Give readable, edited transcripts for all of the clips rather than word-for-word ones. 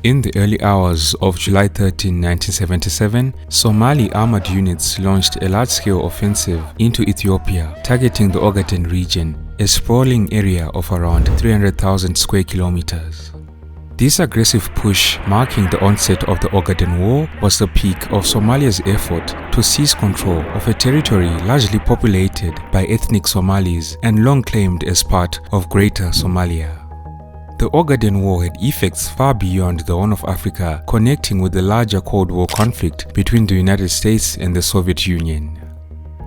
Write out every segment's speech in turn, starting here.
In the early hours of July 13, 1977, Somali armored units launched a large-scale offensive into Ethiopia, targeting the Ogaden region, a sprawling area of around 300,000 square kilometers. This aggressive push, marking the onset of the Ogaden War, was the peak of Somalia's effort to seize control of a territory largely populated by ethnic Somalis and long claimed as part of Greater Somalia. The Ogaden War had effects far beyond the Horn of Africa, connecting with the larger Cold War conflict between the United States and the Soviet Union.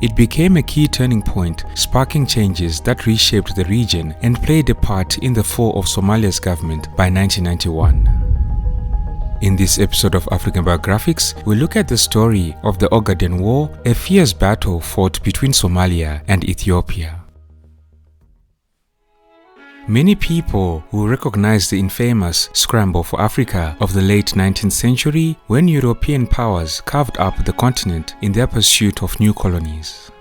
It became a key turning point, sparking changes that reshaped the region and played a part in the fall of Somalia's government by 1991. In this episode of African Biographics, we look at the story of the Ogaden War, a fierce battle fought between Somalia and Ethiopia. Many people will recognize the infamous Scramble for Africa of the late 19th century when European powers carved up the continent in their pursuit of new colonies.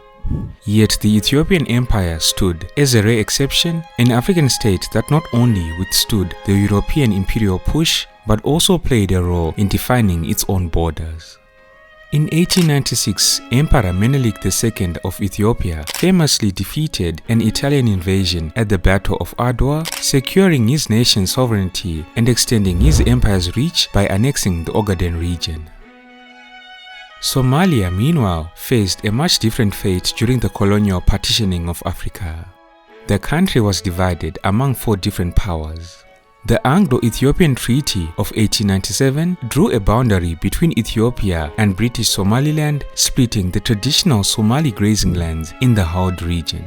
Yet the Ethiopian Empire stood as a rare exception, an African state that not only withstood the European imperial push but also played a role in defining its own borders. In 1896, Emperor Menelik II of Ethiopia famously defeated an Italian invasion at the Battle of Adwa, securing his nation's sovereignty and extending his empire's reach by annexing the Ogaden region. Somalia, meanwhile, faced a much different fate during the colonial partitioning of Africa. The country was divided among 4 different powers. The Anglo-Ethiopian Treaty of 1897 drew a boundary between Ethiopia and British Somaliland, splitting the traditional Somali grazing lands in the Howd region.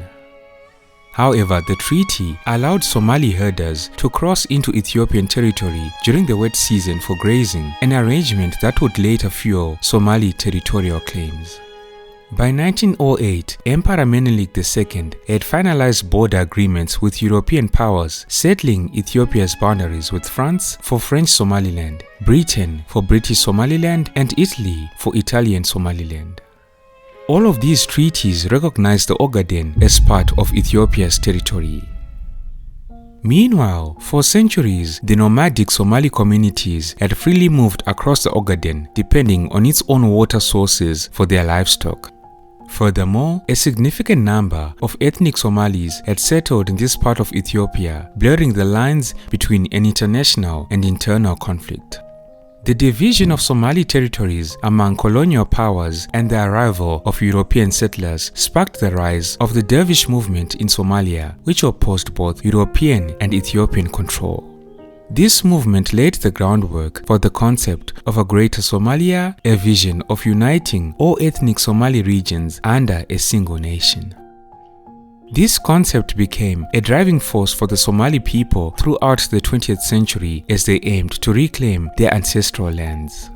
However, the treaty allowed Somali herders to cross into Ethiopian territory during the wet season for grazing, an arrangement that would later fuel Somali territorial claims. By 1908, Emperor Menelik II had finalized border agreements with European powers, settling Ethiopia's boundaries with France for French Somaliland, Britain for British Somaliland, and Italy for Italian Somaliland. All of these treaties recognized the Ogaden as part of Ethiopia's territory. Meanwhile, for centuries, the nomadic Somali communities had freely moved across the Ogaden, depending on its own water sources for their livestock. Furthermore, a significant number of ethnic Somalis had settled in this part of Ethiopia, blurring the lines between an international and internal conflict. The division of Somali territories among colonial powers and the arrival of European settlers sparked the rise of the dervish movement in Somalia, which opposed both European and Ethiopian control. This movement laid the groundwork for the concept of a Greater Somalia, a vision of uniting all ethnic Somali regions under a single nation. This concept became a driving force for the Somali people throughout the 20th century as they aimed to reclaim their ancestral lands.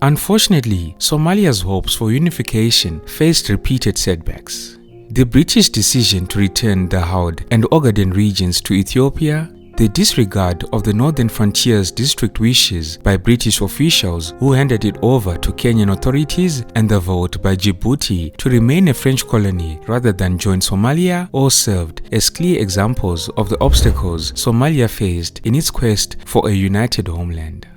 Unfortunately, Somalia's hopes for unification faced repeated setbacks. The British decision to return the Howd and Ogaden regions to Ethiopia, the disregard of the Northern Frontiers District wishes by British officials who handed it over to Kenyan authorities, and the vote by Djibouti to remain a French colony rather than join Somalia all served as clear examples of the obstacles Somalia faced in its quest for a united homeland.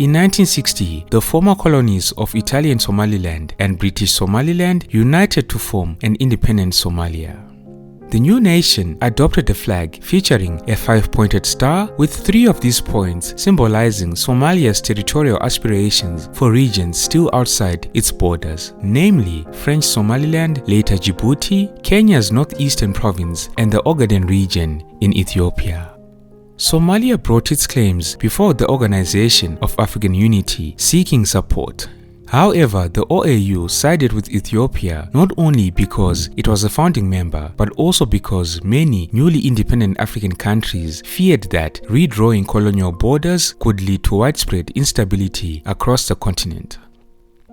In 1960, the former colonies of Italian Somaliland and British Somaliland united to form an independent Somalia. The new nation adopted a flag featuring a 5-pointed star, with 3 of these points symbolizing Somalia's territorial aspirations for regions still outside its borders, namely French Somaliland, later Djibouti, Kenya's northeastern province, and the Ogaden region in Ethiopia. Somalia brought its claims before the Organization of African Unity, seeking support. However, the OAU sided with Ethiopia not only because it was a founding member, but also because many newly independent African countries feared that redrawing colonial borders could lead to widespread instability across the continent.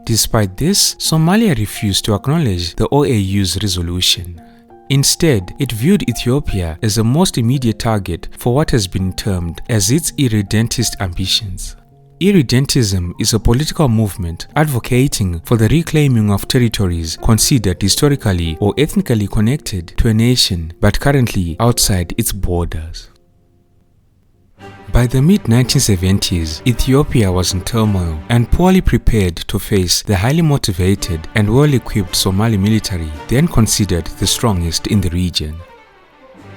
Despite this, Somalia refused to acknowledge the OAU's resolution. Instead, it viewed Ethiopia as the most immediate target for what has been termed as its irredentist ambitions. Irredentism is a political movement advocating for the reclaiming of territories considered historically or ethnically connected to a nation but currently outside its borders. By the mid-1970s, Ethiopia was in turmoil and poorly prepared to face the highly motivated and well-equipped Somali military, then considered the strongest in the region.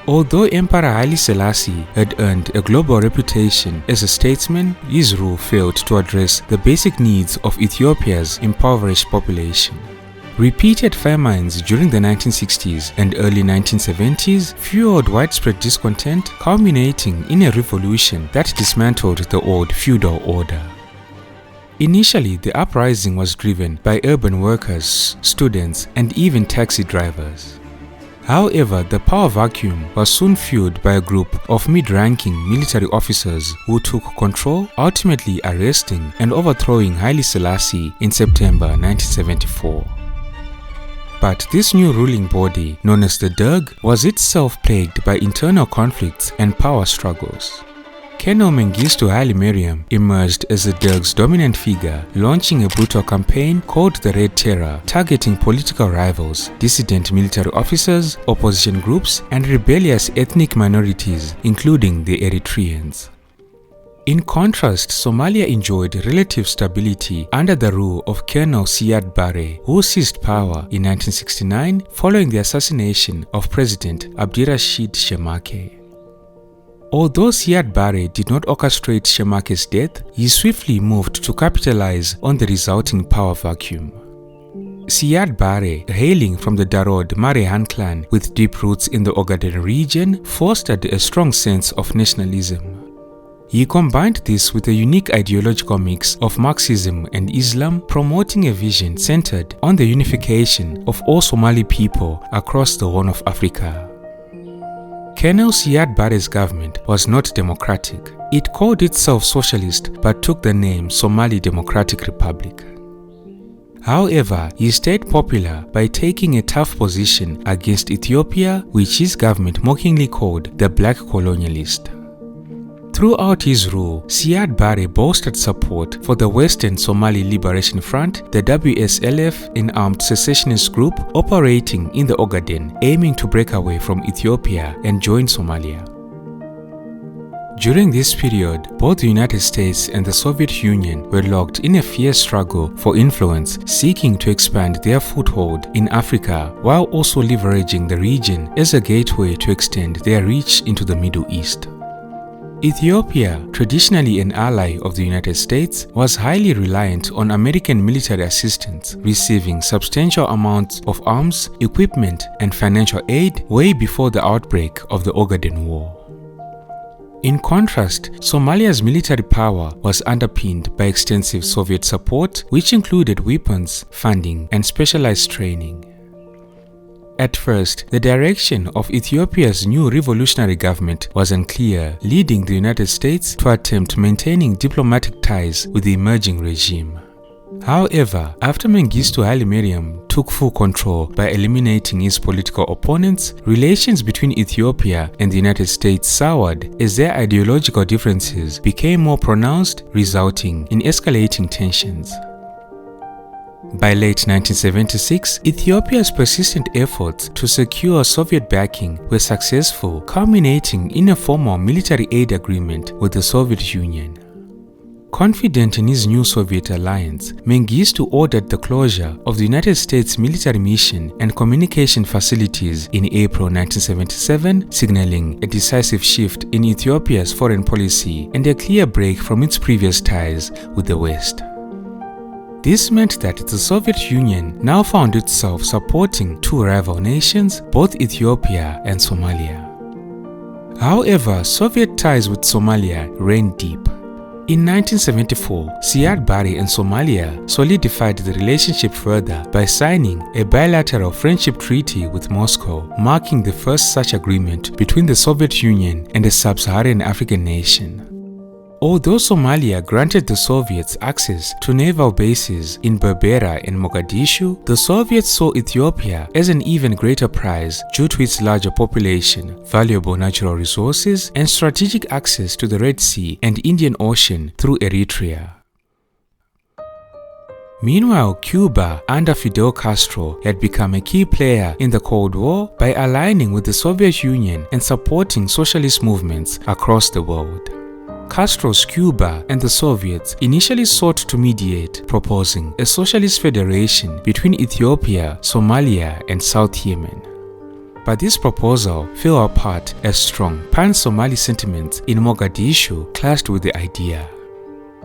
Although Emperor Haile Selassie had earned a global reputation as a statesman, his rule failed to address the basic needs of Ethiopia's impoverished population. Repeated famines during the 1960s and early 1970s fueled widespread discontent, culminating in a revolution that dismantled the old feudal order. Initially, the uprising was driven by urban workers, students, and even taxi drivers. However, the power vacuum was soon filled by a group of mid-ranking military officers who took control, ultimately arresting and overthrowing Haile Selassie in September 1974. But this new ruling body, known as the Derg, was itself plagued by internal conflicts and power struggles. Colonel Mengistu Haile Mariam emerged as the Derg's dominant figure, launching a brutal campaign called the Red Terror, targeting political rivals, dissident military officers, opposition groups, and rebellious ethnic minorities, including the Eritreans. In contrast, Somalia enjoyed relative stability under the rule of Colonel Siad Barre, who seized power in 1969 following the assassination of President Abdirashid Shemake. Although Siad Barre did not orchestrate Shemake's death, he swiftly moved to capitalize on the resulting power vacuum. Siad Barre, hailing from the Darod Marehan clan with deep roots in the Ogaden region, fostered a strong sense of nationalism. He combined this with a unique ideological mix of Marxism and Islam, promoting a vision centered on the unification of all Somali people across the Horn of Africa. Colonel Siad Barre's government was not democratic. It called itself socialist but took the name Somali Democratic Republic. However, he stayed popular by taking a tough position against Ethiopia, which his government mockingly called the Black Colonialist. Throughout his rule, Siad Barre boasted support for the Western Somali Liberation Front, the WSLF, an armed secessionist group operating in the Ogaden, aiming to break away from Ethiopia and join Somalia. During this period, both the United States and the Soviet Union were locked in a fierce struggle for influence, seeking to expand their foothold in Africa while also leveraging the region as a gateway to extend their reach into the Middle East. Ethiopia, traditionally an ally of the United States, was highly reliant on American military assistance, receiving substantial amounts of arms, equipment, and financial aid way before the outbreak of the Ogaden War. In contrast, Somalia's military power was underpinned by extensive Soviet support, which included weapons, funding, and specialized training. At first, the direction of Ethiopia's new revolutionary government was unclear, leading the United States to attempt maintaining diplomatic ties with the emerging regime. However, after Mengistu Haile Mariam took full control by eliminating his political opponents, relations between Ethiopia and the United States soured as their ideological differences became more pronounced, resulting in escalating tensions. By late 1976, Ethiopia's persistent efforts to secure Soviet backing were successful, culminating in a formal military aid agreement with the Soviet Union. Confident in his new Soviet alliance, Mengistu ordered the closure of the United States military mission and communication facilities in April 1977, signaling a decisive shift in Ethiopia's foreign policy and a clear break from its previous ties with the West. This meant that the Soviet Union now found itself supporting two rival nations, both Ethiopia and Somalia. However, Soviet ties with Somalia ran deep. In 1974, Siad Barre and Somalia solidified the relationship further by signing a bilateral friendship treaty with Moscow, marking the first such agreement between the Soviet Union and a sub-Saharan African nation. Although Somalia granted the Soviets access to naval bases in Berbera and Mogadishu, the Soviets saw Ethiopia as an even greater prize due to its larger population, valuable natural resources, and strategic access to the Red Sea and Indian Ocean through Eritrea. Meanwhile, Cuba under Fidel Castro had become a key player in the Cold War by aligning with the Soviet Union and supporting socialist movements across the world. Castro's Cuba and the Soviets initially sought to mediate, proposing a socialist federation between Ethiopia, Somalia, and South Yemen. But this proposal fell apart as strong pan-Somali sentiments in Mogadishu clashed with the idea.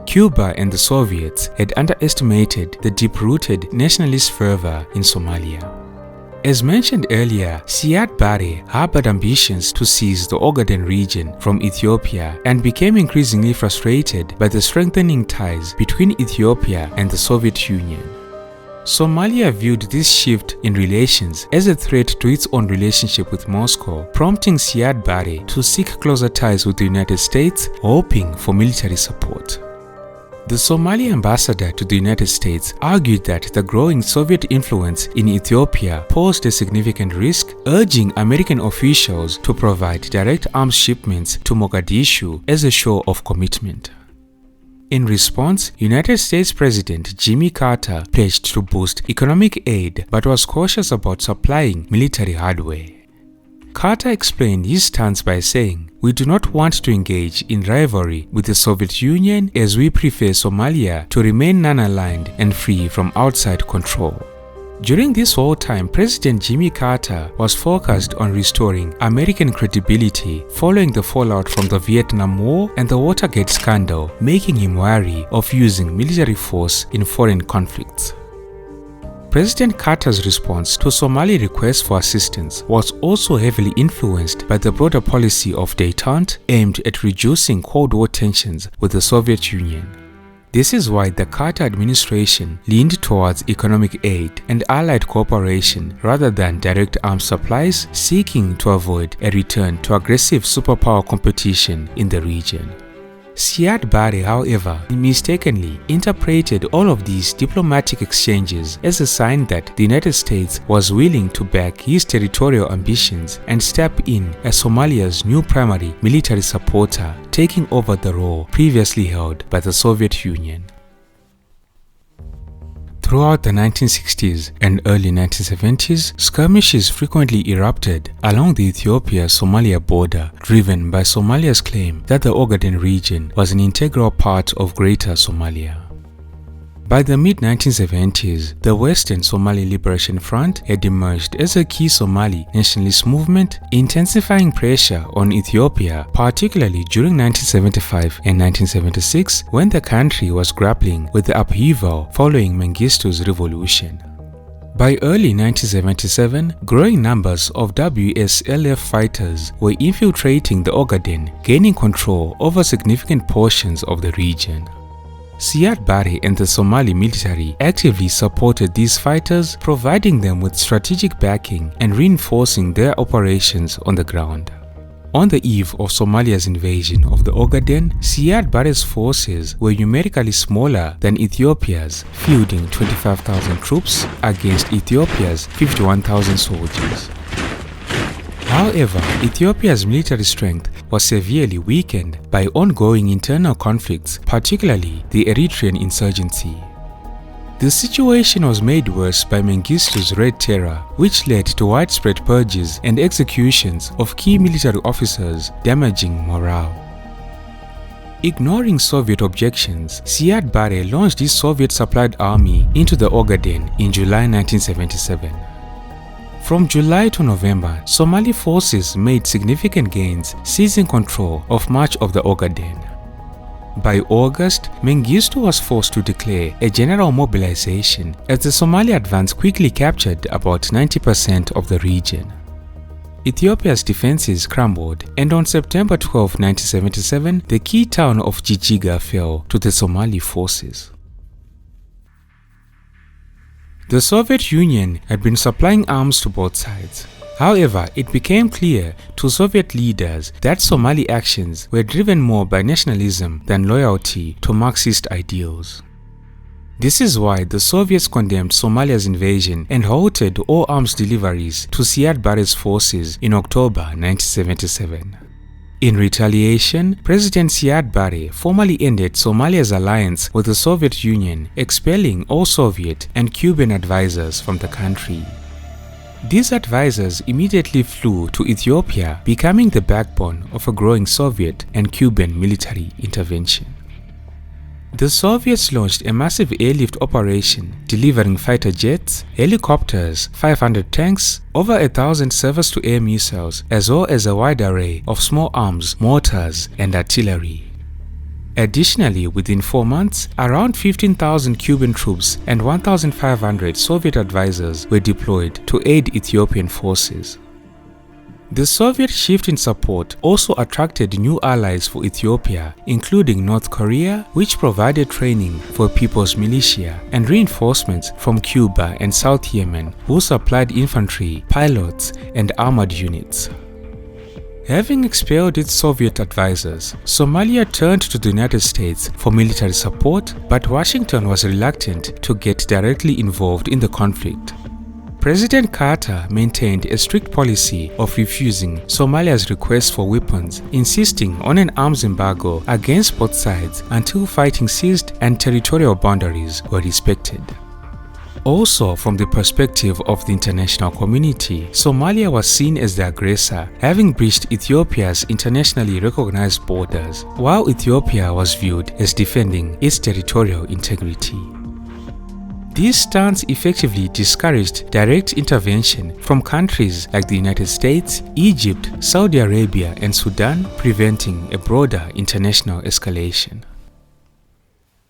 Cuba and the Soviets had underestimated the deep-rooted nationalist fervor in Somalia. As mentioned earlier, Siad Barre harbored ambitions to seize the Ogaden region from Ethiopia and became increasingly frustrated by the strengthening ties between Ethiopia and the Soviet Union. Somalia viewed this shift in relations as a threat to its own relationship with Moscow, prompting Siad Barre to seek closer ties with the United States, hoping for military support. The Somali ambassador to the United States argued that the growing Soviet influence in Ethiopia posed a significant risk, urging American officials to provide direct arms shipments to Mogadishu as a show of commitment. In response, United States President Jimmy Carter pledged to boost economic aid but was cautious about supplying military hardware. Carter explained his stance by saying, "We do not want to engage in rivalry with the Soviet Union as we prefer Somalia to remain non-aligned and free from outside control." During this whole time, President Jimmy Carter was focused on restoring American credibility following the fallout from the Vietnam War and the Watergate scandal, making him wary of using military force in foreign conflicts. President Carter's response to Somali requests for assistance was also heavily influenced by the broader policy of détente aimed at reducing Cold War tensions with the Soviet Union. This is why the Carter administration leaned towards economic aid and allied cooperation rather than direct arms supplies, seeking to avoid a return to aggressive superpower competition in the region. Siad Barre, however, mistakenly interpreted all of these diplomatic exchanges as a sign that the United States was willing to back his territorial ambitions and step in as Somalia's new primary military supporter, taking over the role previously held by the Soviet Union. Throughout the 1960s and early 1970s, skirmishes frequently erupted along the Ethiopia-Somalia border, driven by Somalia's claim that the Ogaden region was an integral part of Greater Somalia. By the mid-1970s, the Western Somali Liberation Front had emerged as a key Somali nationalist movement, intensifying pressure on Ethiopia, particularly during 1975 and 1976, when the country was grappling with the upheaval following Mengistu's revolution. By early 1977, growing numbers of WSLF fighters were infiltrating the Ogaden, gaining control over significant portions of the region. Siad Barre and the Somali military actively supported these fighters, providing them with strategic backing and reinforcing their operations on the ground. On the eve of Somalia's invasion of the Ogaden, Siad Barre's forces were numerically smaller than Ethiopia's, fielding 25,000 troops against Ethiopia's 51,000 soldiers. However, Ethiopia's military strength was severely weakened by ongoing internal conflicts, particularly the Eritrean insurgency. The situation was made worse by Mengistu's Red Terror, which led to widespread purges and executions of key military officers, damaging morale. Ignoring Soviet objections, Siad Barre launched his Soviet-supplied army into the Ogaden in July 1977. From July to November, Somali forces made significant gains, seizing control of much of the Ogaden. By August, Mengistu was forced to declare a general mobilization as the Somali advance quickly captured about 90% of the region. Ethiopia's defenses crumbled, and on September 12, 1977, the key town of Jijiga fell to the Somali forces. The Soviet Union had been supplying arms to both sides. However, it became clear to Soviet leaders that Somali actions were driven more by nationalism than loyalty to Marxist ideals. This is why the Soviets condemned Somalia's invasion and halted all arms deliveries to Siad Barre's forces in October 1977. In retaliation, President Siad Barre formally ended Somalia's alliance with the Soviet Union, expelling all Soviet and Cuban advisors from the country. These advisors immediately flew to Ethiopia, becoming the backbone of a growing Soviet and Cuban military intervention. The Soviets launched a massive airlift operation, delivering fighter jets, helicopters, 500 tanks, over 1,000 surface-to-air missiles, as well as a wide array of small arms, mortars, and artillery. Additionally, within 4 months, around 15,000 Cuban troops and 1,500 Soviet advisors were deployed to aid Ethiopian forces. The Soviet shift in support also attracted new allies for Ethiopia, including North Korea, which provided training for People's Militia, and reinforcements from Cuba and South Yemen, who supplied infantry, pilots, and armored units. Having expelled its Soviet advisors, Somalia turned to the United States for military support, but Washington was reluctant to get directly involved in the conflict. President Carter maintained a strict policy of refusing Somalia's requests for weapons, insisting on an arms embargo against both sides until fighting ceased and territorial boundaries were respected. Also, from the perspective of the international community, Somalia was seen as the aggressor, having breached Ethiopia's internationally recognized borders, while Ethiopia was viewed as defending its territorial integrity. This stance effectively discouraged direct intervention from countries like the United States, Egypt, Saudi Arabia, and Sudan, preventing a broader international escalation.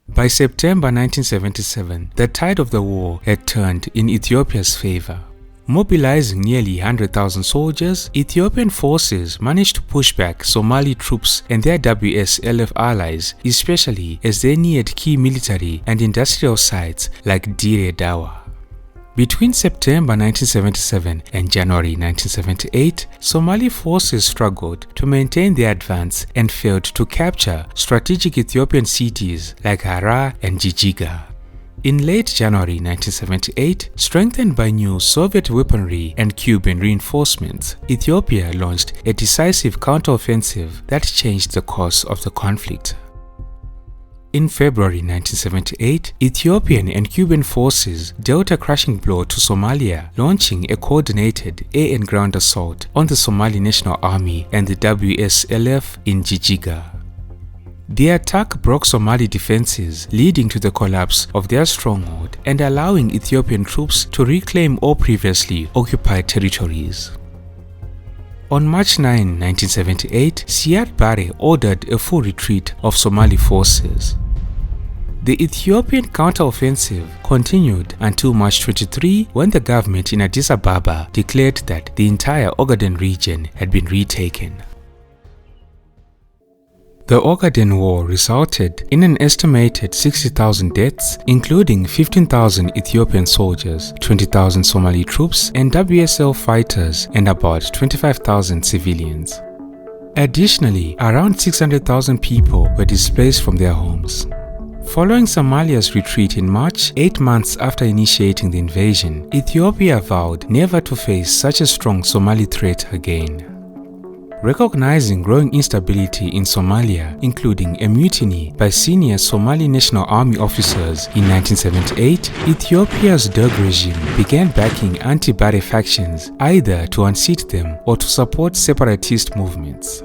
By September 1977, the tide of the war had turned in Ethiopia's favor. Mobilizing nearly 100,000 soldiers, Ethiopian forces managed to push back Somali troops and their WSLF allies, especially as they neared key military and industrial sites like Dire Dawa. Between September 1977 and January 1978, Somali forces struggled to maintain their advance and failed to capture strategic Ethiopian cities like Harar and Jijiga. In late January 1978, strengthened by new Soviet weaponry and Cuban reinforcements, Ethiopia launched a decisive counteroffensive that changed the course of the conflict. In February 1978, Ethiopian and Cuban forces dealt a crushing blow to Somalia, launching a coordinated air and ground assault on the Somali National Army and the WSLF in Jijiga. The attack broke Somali defenses, leading to the collapse of their stronghold and allowing Ethiopian troops to reclaim all previously occupied territories. On March 9, 1978, Siad Barre ordered a full retreat of Somali forces. The Ethiopian counteroffensive continued until March 23, when the government in Addis Ababa declared that the entire Ogaden region had been retaken. The Ogaden War resulted in an estimated 60,000 deaths, including 15,000 Ethiopian soldiers, 20,000 Somali troops and WSL fighters, and about 25,000 civilians. Additionally, around 600,000 people were displaced from their homes. Following Somalia's retreat in March, 8 months after initiating the invasion, Ethiopia vowed never to face such a strong Somali threat again. Recognizing growing instability in Somalia, including a mutiny by senior Somali National Army officers in 1978, Ethiopia's Derg regime began backing anti-Barre factions either to unseat them or to support separatist movements.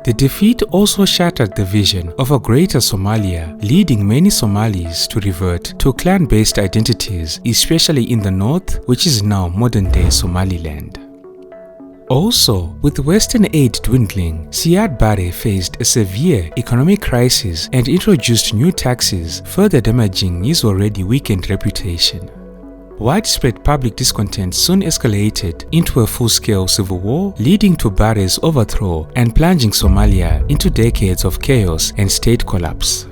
The defeat also shattered the vision of a Greater Somalia, leading many Somalis to revert to clan-based identities, especially in the north, which is now modern-day Somaliland. Also, with Western aid dwindling, Siad Barre faced a severe economic crisis and introduced new taxes, further damaging his already weakened reputation. Widespread public discontent soon escalated into a full-scale civil war, leading to Barre's overthrow and plunging Somalia into decades of chaos and state collapse.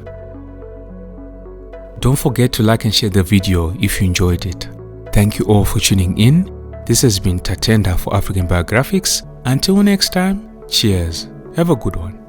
Don't forget to like and share the video if you enjoyed it. Thank you all for tuning in. This has been Tatenda for African Biographics. Until next time, cheers. Have a good one.